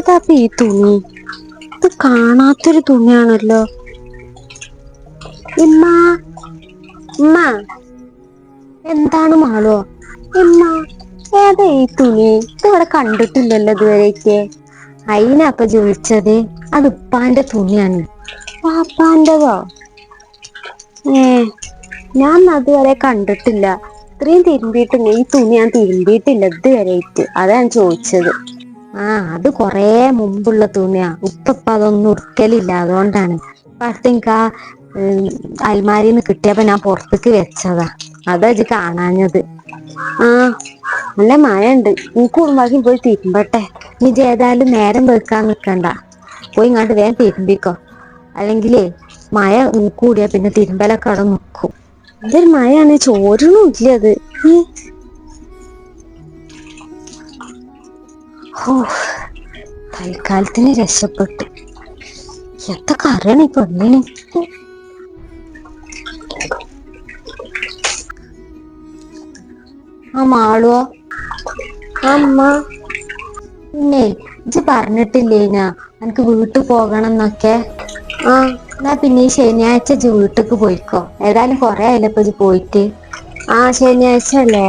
ഏതാപ്പ ഈ തുണി? ഇത് കാണാത്തൊരു തുണിയാണല്ലോ. ഇമ്മ ഉമ്മ എന്താണ് മാളോ? ഇമ്മ ഏതാ ഈ തുണി? ഇതിവിടെ കണ്ടിട്ടില്ലല്ലോ ഇതുവരെയൊക്കെ. അയിനാപ്പ ചോദിച്ചത്. അത് ഉപ്പാന്റെ തുണിയാണ്. വാപ്പാന്റെതോ? ഞാൻ അതുവരെ കണ്ടിട്ടില്ല. ഇത്രയും തിരുമ്പിയിട്ടില്ല. ഈ തുണി ഞാൻ തിരുമ്പിയിട്ടില്ല ഇതുവരെയായിട്ട്. അതാ ഞാൻ ചോദിച്ചത്. അത് കൊറേ മുമ്പുള്ള തുണിയാ. ഇപ്പ അതൊന്നും ഉടുക്കലില്ല. അതുകൊണ്ടാണ്. പത്തിൻകാ അൽമാരിന്ന് കിട്ടിയപ്പോ ഞാൻ പുറത്തേക്ക് വെച്ചതാ. അതാ ഇജ്ജ് കാണാഞ്ഞത്. നല്ല മഴയുണ്ട്. എനിക്ക് കുടുംബാക്കി പോയി തിരുമ്പട്ടെ. ഇജ്ജ് ഏതായാലും നേരം വെക്കാൻ നിക്കണ്ട. പോയി ഇങ്ങോട്ട് വേഗം തിരുമ്പിക്കോ. അല്ലെങ്കിലേ മഴ കൂടിയാ പിന്നെ തിരുമ്പലൊക്കെ അവിടെ നിക്കും. ഇതൊരു മഴയാണ്, ചോരണവും ഇല്ല അത്. തൽക്കാലത്തിന് രക്ഷപ്പെട്ടു. എന്തൊക്കെ അറിയണ ഈ പെണ്ണിന്. മാളുവോ? അമ്മ പിന്നെ ഇജ്ജ് പറഞ്ഞിട്ടില്ലേനാ എനിക്ക് വീട്ടിൽ പോകണം എന്നൊക്കെ. എന്നാ പിന്നെ ഈ ശനിയാഴ്ച ഇജ്ജ് വീട്ടിക്ക് പോയിക്കോ. ഏതായാലും കൊറേ ആയില്ലേ ഇപ്പൊ ഇജ്ജ് പോയിട്ട്. ശനിയാഴ്ച അല്ലേ?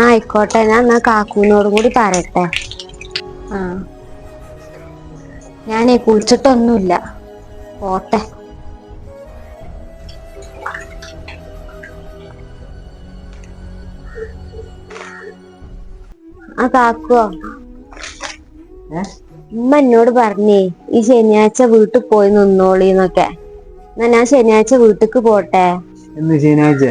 ആയിക്കോട്ടെ. ഞാൻ എന്നാ കാക്കൂനോടും കൂടി പറയട്ടെ. ഞാനേ കുളിച്ചിട്ടൊന്നുമില്ല. പോട്ടെ. കാക്കുവോ? ഉമ്മ എന്നോട് പറഞ്ഞേ ഈ ശനിയാഴ്ച വീട്ടിൽ പോയി നിന്നോളിന്നൊക്കെ. എന്നാ ഞാൻ ശനിയാഴ്ച വീട്ടിക്ക് പോട്ടെ. എന്ന് ശനിയാഴ്ച?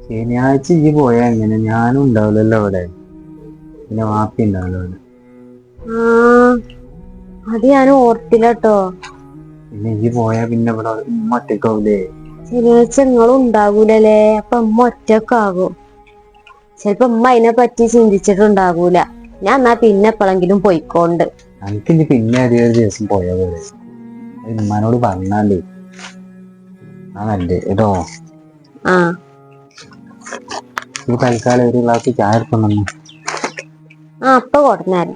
ശനിയാഴ്ച ഇജ്ജ് പോയാ എങ്ങനെ? ഞാനും ഉണ്ടാവില്ലല്ലോ അവിടെ. പിന്നെ വാപ്പി ഉണ്ടാവില്ല അവിടെ. അത് ഞാൻ ഓർത്തില്ലട്ടോ. പിന്നെ ഇജ്ജ് പോയാ പിന്നെ ഇവിടെ ഉമ്മ ഒറ്റക്കാവൂലേ? ശനിയാഴ്ച നിങ്ങളും ഉണ്ടാകൂലല്ലേ. അപ്പൊ ഉമ്മ ഒറ്റക്കാകും. ചിലപ്പോ ഉമ്മ അതിനെ പറ്റി ചിന്തിച്ചിട്ടുണ്ടാകൂല. ഞാൻ എന്നാ പിന്നെ എപ്പോഴെങ്കിലും പോയിക്കോണ്ട്. എനിക്ക് ഇനി പിന്നെ അധികം ദിവസം പോയാ പോലെ. ഉമ്മാനോട് പറഞ്ഞാലേ അതല്ലേ കേട്ടോ. ഈ തൽക്കാലം ഒരു ഗ്ലാസ് ചായ എടുക്കണം. അപ്പൊ കൊടുന്നാല്.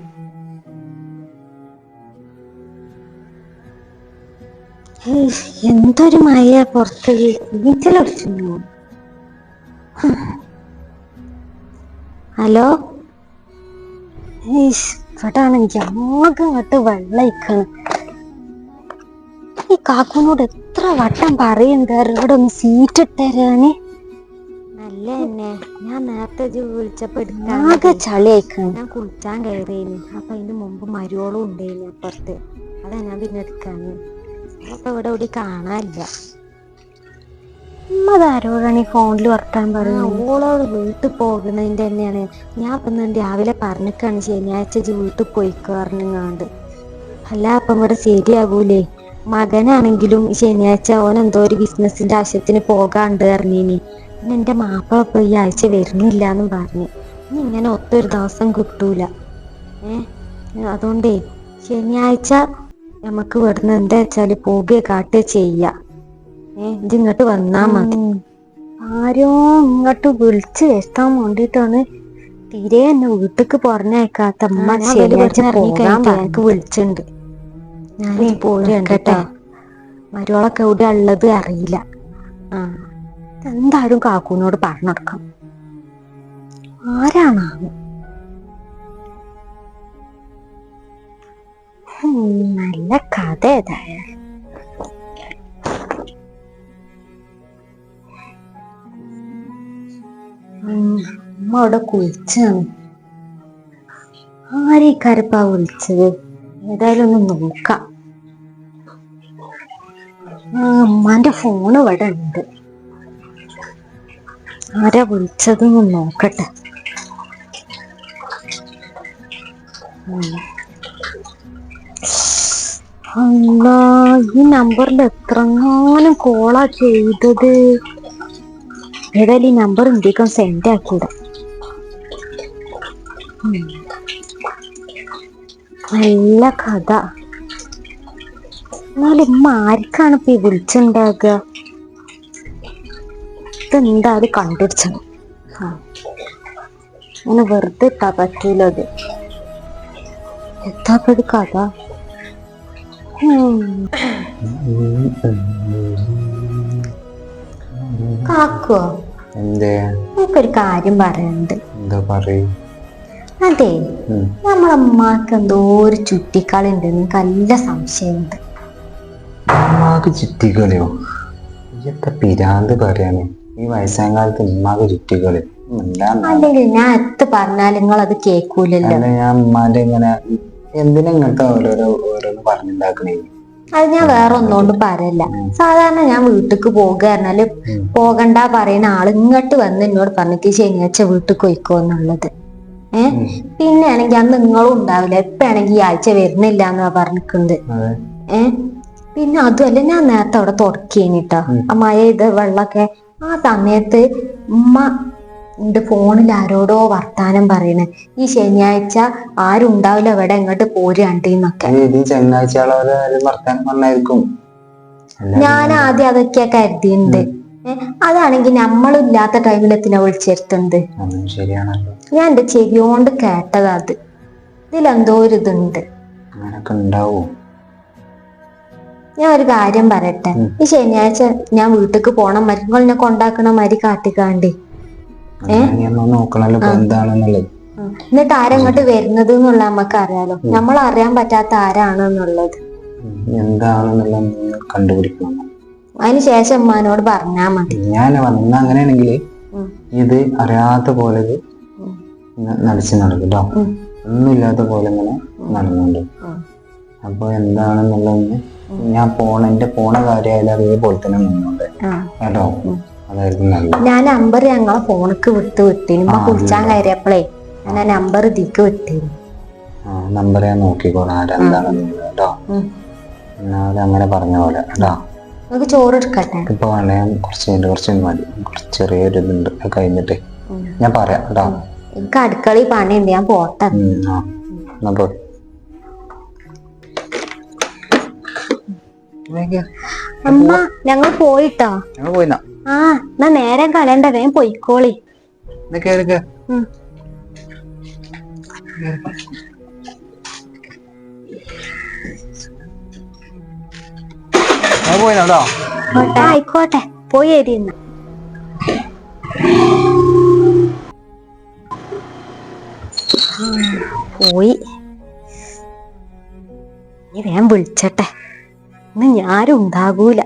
എന്തൊരു മഴ പുറത്ത്. നീച്ചലടിച്ചു. ഹലോ. ഇവിടാണെങ്കിൽ ആകെ അങ്ങോട്ട് വെള്ളയിക്കാണ്. ഈ കാക്കൂനോട് എത്ര വട്ടം പറയുന്നുണ്ട് ഇവിടെ ഒന്ന് സീറ്റ് ഇട്ടരാന്. നല്ല തന്നെ. ഞാൻ നേരത്തെ വിളിച്ചപ്പോ ആകെ ചളി അയക്കാണ്. ഞാൻ കുളിച്ചാൻ കയറിയേന്. അപ്പൊ അതിന്റെ മുമ്പ് മരുവോളും ഉണ്ടേന് അപ്പുറത്ത്. അതാ ഞാൻ പിന്നെ എടുക്കാന്. അപ്പൊ ഇവിടെ ഇവിടെ കാണാനില്ല. ആരോടാണ് ഈ ഫോണിൽ വർത്താൻ പറയുന്നത്? ഓളോട് വീട്ടിൽ പോകുന്നതിന്റെ തന്നെയാണ്. ഞാൻ ഇപ്പൊ രാവിലെ പറഞ്ഞിക്കാണ് ശനിയാഴ്ച വീട്ടിൽ പോയിക്കോ പറഞ്ഞങ്ങാണ്ട്. അല്ല അപ്പം ഇവിടെ ശരിയാകൂലേ. മകനാണെങ്കിലും ശനിയാഴ്ച ഓൻ എന്തോ ഒരു ബിസിനസിന്റെ ആവശ്യത്തിന് പോകാണ്ട് പറഞ്ഞിനി. പിന്നെ എന്റെ മാപ്പിള ഇപ്പൊ ഈ ആഴ്ച വരുന്നില്ലാന്നും പറഞ്ഞു. ഇനി ഇങ്ങനെ ഒത്തൊരു ദിവസം കിട്ടൂല. അതുകൊണ്ടേ ശനിയാഴ്ച നമുക്ക് ഇവിടുന്ന് എന്താ വെച്ചാല് പോകെ കാട്ടുക ചെയ്യാ. ഇജ്ജ് ഇങ്ങോട്ട് വന്നാ മതി. ആരോ ഇങ്ങോട്ട് വിളിച്ചു വരുത്താൻ വേണ്ടിട്ടാണ് തീരെ എന്നെ വീട്ടിക്ക് പറഞ്ഞേക്കാത്ത അമ്മ ശനിയാഴ്ച പോകാൻ എനിക്ക് വിളിച്ചിട്ടുണ്ട്. ഞാൻ പോരണ്ടട്ടോ. മരുവളൊക്കെ എവിടെ ഉള്ളത് അറിയില്ല. എന്തായാലും കാക്കൂനോട് പറഞ്ഞെടുക്കാം. ആരാണാവോ? നല്ല കഥ ഏതായാലും. അമ്മ അവിടെ കുളിച്ചാണ്. ആരേക്കാരപ്പാ വിളിച്ചത്? ഏതായാലും ഒന്ന് നോക്കാം. അമ്മാന്റെ ഫോണ് ഇവിടെ ഉണ്ട്. ആരാ വിളിച്ചതെന്ന് നോക്കട്ടെ. ഈ നമ്പറിൽ എത്രങ്ങാനും കോളാ ചെയ്തത്. ഏതായാലും ഈ നമ്പർ ഇന്ത്യക്കും സെൻഡ് ആക്കൂടെ. നല്ല കഥ. എന്നാലും ഉമ്മ ആർക്കാണ് ഇപ്പൊ ഈ വിളിച്ചുണ്ടാകുക? ഇതെന്തായാലും കണ്ടുപിടിച്ചണം. അങ്ങനെ വെറുതെ ഇട്ടാ പറ്റൂലത്. എത്താപ്പൊരു കഥ. കാക്കോ, എന്തേ? എനിക്കൊരു കാര്യം പറയാനുണ്ട്. എന്താ പറയൂ? അതെ, നമ്മളമ്മക്ക് എന്തോ ഒരു ചുറ്റിക്കളി ഉണ്ട്, എനിക്ക് നല്ല സംശയമുണ്ട്. ഉമ്മാക്ക് ചുറ്റിക്കളിയോ? ഇതൊക്കെ പിരാന്ത് പറയാണ്. ഈ വയസ്സാം കാലത്ത് ഉമ്മാക്ക് ചുറ്റിക്കളി അല്ലെങ്കിൽ ഞാൻ എത്ത് പറഞ്ഞാലും നിങ്ങൾ അത് കേൾക്കൂലല്ലോ. ഞാൻ ഉമ്മാന്റെ ഇങ്ങനെ എന്തിനാ ഇങ്ങനത്തെ ഓരോന്ന് പറഞ്ഞുണ്ടാക്കണേ? അത് ഞാൻ വേറെ ഒന്നുകൊണ്ടും പറയല്ല. സാധാരണ ഞാൻ വീട്ടിക്ക് പോകുക പറഞ്ഞാല് പോകണ്ട പറയുന്ന ആള് ഇങ്ങോട്ട് വന്ന് എന്നോട് പറഞ്ഞിട്ട് ശനിയാഴ്ച വീട്ടിൽ പോയിക്കോ എന്നുള്ളത്. പിന്നെ ആണെങ്കിൽ അന്ന് നിങ്ങളും ഉണ്ടാവില്ല, എപ്പാണെങ്കിൽ ഈ ആഴ്ച വരുന്നില്ല എന്നാ പറഞ്ഞിട്ടുണ്ട്. പിന്നെ അതുമല്ല, ഞാൻ നേരത്തെ അവിടെ തുടക്കിട്ടോ ആ മഴ ഇത് വെള്ളമൊക്കെ. ആ സമയത്ത് ഉമ്മ എന്റെ ഫോണിൽ ആരോടോ വർത്താനം പറയണേ, ഈ ശനിയാഴ്ച ആരും ഉണ്ടാവില്ല ഇവിടെ, എങ്ങോട്ട് പോരുകയാണ്ടീന്നൊക്കെ. ഞാൻ ആദ്യം അതൊക്കെയാ കരുതിയുണ്ട്. അതാണെങ്കിൽ നമ്മളില്ലാത്ത ടൈമിലെത്തിനാ വിളിച്ചെടുത്തുണ്ട്. ഞാൻ എന്റെ ചെവി കൊണ്ട് കേട്ടതാ അത്. ഇതിലെന്തോ ഒരു ഇതുണ്ട്. ഞാൻ ഒരു കാര്യം പറയട്ടെ, ഈ ശനിയാഴ്ച ഞാൻ വീട്ടിക്ക് പോണം, മരുന്നുകൾ ഞാൻ കൊണ്ടാക്കണ മാതിരി കാട്ടിക്കാണ്ടി. എന്നിട്ട് ആരെങ്ങോട്ട് വരുന്നത് എന്നുള്ള നമുക്ക് അറിയാലോ. നമ്മൾ അറിയാൻ പറ്റാത്ത ആരാണെന്നുള്ളത് കണ്ടുപിടിക്കണം. അതിന് ശേഷം ഉമ്മാനോട് പറഞ്ഞാ മതി. ഞാൻ വന്ന അങ്ങനെയാണെങ്കിൽ ഇത് അറിയാത്ത പോലെ നടിച്ച് നടക്കും കേട്ടോ. ഒന്നുമില്ലാത്ത പോലെ ഇങ്ങനെ നടന്നുണ്ട്. അപ്പൊ എന്താണെന്നുള്ളതെന്ന് ഞാൻ എന്റെ പോണ കാര്യമായാലും അതേപോലെ തന്നെ നിന്നോണ്ട് കേട്ടോ. അതായിരിക്കും നല്ലത്. ഞാൻ നമ്പർ ഞങ്ങളെ ഫോണിക്ക് വിട്ടിരുന്നു. കുളിച്ചാൻ കയറിയപ്പോഴേ ഞാൻ ആ നമ്പർ ഇതിക്ക് വിട്ടിരുന്നു. നമ്പർ ഞാൻ നോക്കിക്കോളാം ആരെന്താണെന്നുള്ളത് കേട്ടോ. എന്നാലും അങ്ങനെ പറഞ്ഞ പോലെ കേട്ടോ. നമുക്ക് ചോറ് എടുക്കട്ടെ? ഇപ്പൊ വേണ്ട, ഞാൻ കുറച്ച് മതി. ചെറിയൊരു ഇതുണ്ട്, കഴിഞ്ഞിട്ട് ഞാൻ പറയാം കേട്ടോ. എനിക്ക് അടുക്കളയിൽ പണിയുണ്ട്, ഞാൻ പോട്ടെ. അമ്മ ഞങ്ങൾ പോയിട്ടോ. എന്നാ നേരം കളയണ്ട, വേഗം പൊയ്ക്കോളി. ആയിക്കോട്ടെ, പോയി എരിയുന്ന. പോയി. നീ വേഗം വിളിച്ചട്ടെ, ഇന്ന് ഞാനും ഉണ്ടാകൂല.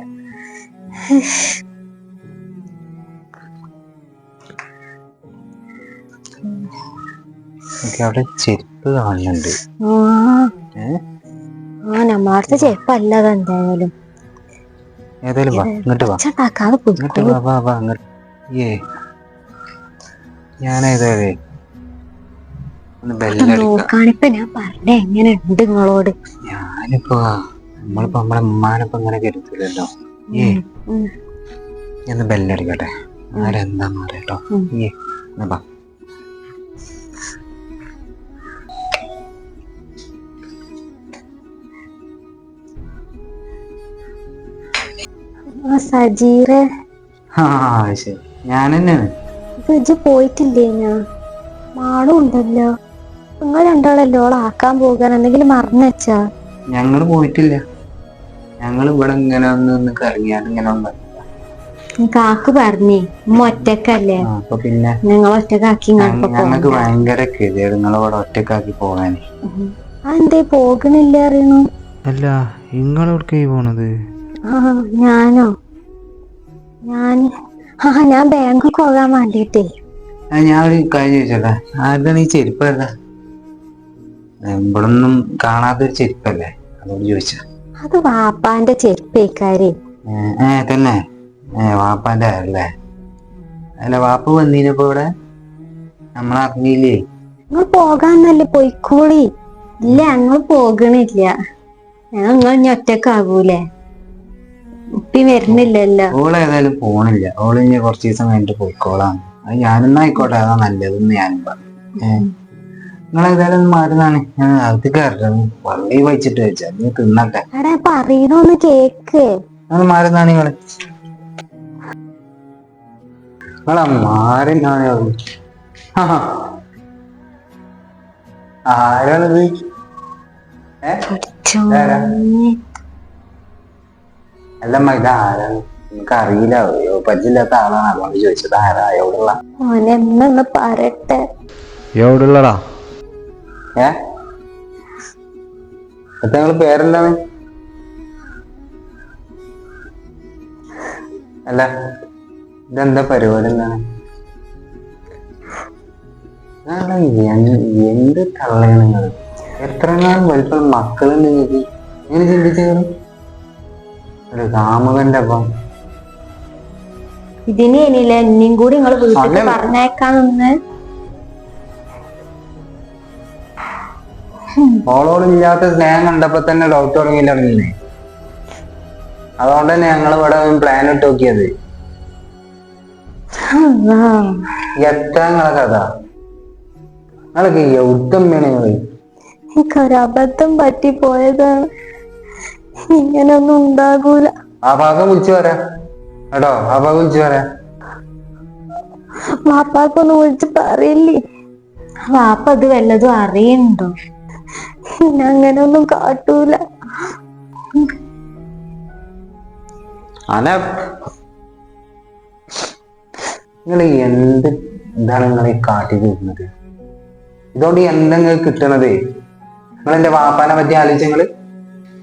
അവിടെ ചെരുപ്പ് കാണുന്നുണ്ട്. നമ്മളടുത്ത ചെരുപ്പല്ലത്. എന്തായാലും നോക്കാണിപ്പ ഞാൻ പറഞ്ഞ എങ്ങനെ ഉണ്ട് നിങ്ങളോട്. നമ്മളിപ്പോ നമ്മളെ ഉമ്മാനിപ്പോ ഇങ്ങനെ കരുത്തില്ലല്ലോ. ഒന്ന് ബെല്ലടിക്കട്ടെ, ആരെന്താന്ന് പറയട്ടോ. സജീറെ, ശരി, ഞാൻ തന്നെയാണ്. ഇജ്ജ് പോയിട്ടില്ലേ? മാളും ഉണ്ടല്ലോ. നിങ്ങൾ രണ്ടാളല്ലോ ആക്കാൻ പോകാൻ, എന്തെങ്കിലും മറന്നു വെച്ചാ? ഞങ്ങള് പോയിട്ടില്ല, ഞങ്ങൾ ഇവിടെ ഇങ്ങനെ ഒന്ന് കറങ്ങിയാൽ ഇങ്ങനെ കാക്ക് പറഞ്ഞേ ഉമ്മ ഒറ്റക്കല്ലേ, അപ്പൊ പിന്നെ നിങ്ങൾ ഒറ്റക്കാക്കി. ഞങ്ങൾക്ക് ഭയങ്കര ഗതികേട് നിങ്ങളിവിടെ ഒറ്റക്കാക്കി പോകാൻ. അതെന്തേ പോകണില്ല അറിയണു? അല്ല, നിങ്ങളെവിടേക്കായി പോണത്? ഞാനോ? ഞാൻ ബാങ്കിൽ പോകാൻ വേണ്ടിട്ടേ. ഞാൻ ഒരു കാര്യം ചോദിച്ചോട്ടെ, ആരുടെയാണ് ഈ ചെരുപ്പല്ല? ഇവിടൊന്നും കാണാത്തൊരു ചെരുപ്പല്ലേ, അതോട് ചോദിച്ച. അത് വാപ്പാന്റെ ചെരുപ്പേക്കാരെ. തന്നെ? വാപ്പാന്റെ അല്ലേ? അല്ല, വാപ്പ വന്നീനപ്പോ ഇവിടെ നമ്മളറിഞ്ഞില്ലേ? നിങ്ങൾ പോകാന്നല്ലേ, പോയിക്കോളി. ഇല്ല, ഞങ്ങൾ പോകണില്ല. നിങ്ങൾ ഇനി ഒറ്റക്കാകൂലേ? ഉപ്പി വരുന്നില്ലല്ലോ. ഓള് ഏതായാലും പോണില്ല, ഓള് ഇനി കുറച്ച് ദിവസം കഴിഞ്ഞിട്ട് പോയിക്കോളാം. അത് ഞാനെന്നായിക്കോട്ടെ, അതാ നല്ലതെന്ന് ഞാനും പറഞ്ഞു. നിങ്ങൾ ഏതായാലും മാറുന്നാണ്. ഞാൻ അത് കയറണം, പള്ളി വഹിച്ചിട്ട് വെച്ചാ നീ തിന്നട്ടെ. പറയണോന്ന് കേക്ക്. മാറുന്നാണ് നിങ്ങള് മാറിനാണ്. ആരാണിത്? അല്ലമ്മ ഇതാരാണ് നമുക്ക് അറിയില്ല, പരിചയമില്ലാത്ത ആളാണ്, അതുകൊണ്ട് ചോദിച്ചത് ആരാ എവിടെയുള്ള ഓനെന്ന് പറയട്ടെ. എവിടെയുള്ളടാ? നിങ്ങള് പേരെന്താണ്? അല്ല ഇതെന്താ പരിപാടി എന്താണ്? എന്ത് തള്ളയാണ് നിങ്ങൾ? എത്രങ്ങാനും വലിപ്പം മക്കളുണ്ട് നിങ്ങൾക്ക്? ഇങ്ങനെ ചിന്തിച്ചു ഒരു കാമുകന്റെ അപ്പം ഇതിന് ഇനിയില്ല, എന്നെയും കൂടി നിങ്ങൾ വീട്ടിൽ പറഞ്ഞേക്കാന്ന്. ഓളോടില്ലാത്ത സ്നേഹം കണ്ടപ്പോ തന്നെ ഡോക്ടർ തുടങ്ങിയില്ലേ? അതുകൊണ്ട് തന്നെ ഞങ്ങൾ ഇവിടെ പ്ലാൻ ഇട്ട് നോക്കിയത്. എത്ര നിങ്ങളെ കഥ? നിങ്ങളൊക്കെ എവിടുത്തമ്മയാണ് നിങ്ങള്? എനിക്കൊരബദ്ധം പറ്റി പോയതാണ്, ഇങ്ങനൊന്നും ഉണ്ടാകൂല. ആ ഭാഗം വിളിച്ചു വരാ കേട്ടോ, ആ ഭാഗം വിളിച്ചു വരാ. വാപ്പാക്കൊന്ന് വിളിച്ച് പറയില്ലേ? വാപ്പ അത് വല്ലതും അറിയണ്ടോ? അങ്ങനൊന്നും കാട്ടൂല. നിങ്ങൾ എന്ത് ഇതാണ് നിങ്ങൾ ഈ കാട്ടി തീരുന്നത്? ഇതുകൊണ്ട് എന്തെങ്കിലും കിട്ടണത്? നിങ്ങൾ എന്റെ വാപ്പാനെ പറ്റി ആലോചിച്ചങ്ങള്?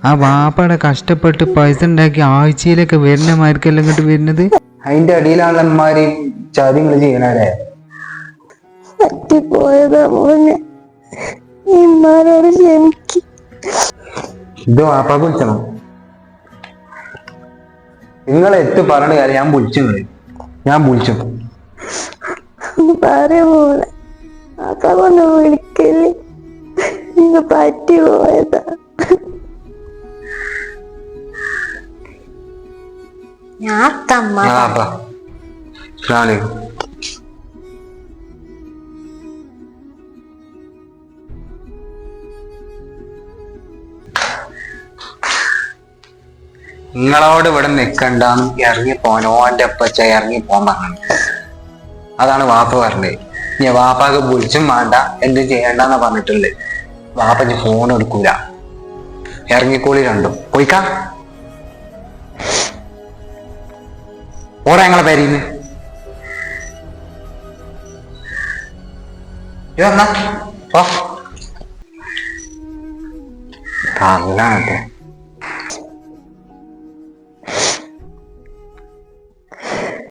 ആ വാപ്പാടെ കഷ്ടപ്പെട്ട് പൈസ ഉണ്ടാക്കി ആഴ്ചയിലൊക്കെ വരുന്ന മാർക്കെല്ലാം ഇങ്ങോട്ട് വരുന്നത്. അതിന്റെ അടിയിലാണ് അമ്മമാര് ചതിങ്ങൾ ചെയ്യണല്ലേ? പറ്റിപ്പോയതാ മോനെ, ഇമ്മാരോട് ക്ഷമിക്ക്. ഇത് വാപ്പാക്ക് വിളിച്ചണം. നിങ്ങൾ എത്ത് പറഞ്ഞ കാര്യം ഞാൻ വിളിച്ചു പറയാ മോനെ, വാപ്പാക്കൊന്ന് വിളിക്കല്ലേ, നിങ്ങ പറ്റി പോയതാ. ഞാൻ തമ്മ നിങ്ങളോട് ഇവിടെ നിക്കണ്ടെന്ന് ഇറങ്ങി പോനോ, എന്റെ അപ്പച്ച ഇറങ്ങി പോകാൻ പറഞ്ഞു. അതാണ് വാപ്പ പറഞ്ഞത്. ഞാൻ വാപ്പാക്ക് വിളിച്ചും വേണ്ട എന്ത് ചെയ്യണ്ടെന്നാ പറഞ്ഞിട്ടുള്ളത്. വാപ്പ ഫോൺ എടുക്കൂല, ഇറങ്ങിക്കോളി രണ്ടും പോയിക്കാ. ഓടാ ഞങ്ങളെ പേരിന്ന് എന്നാ.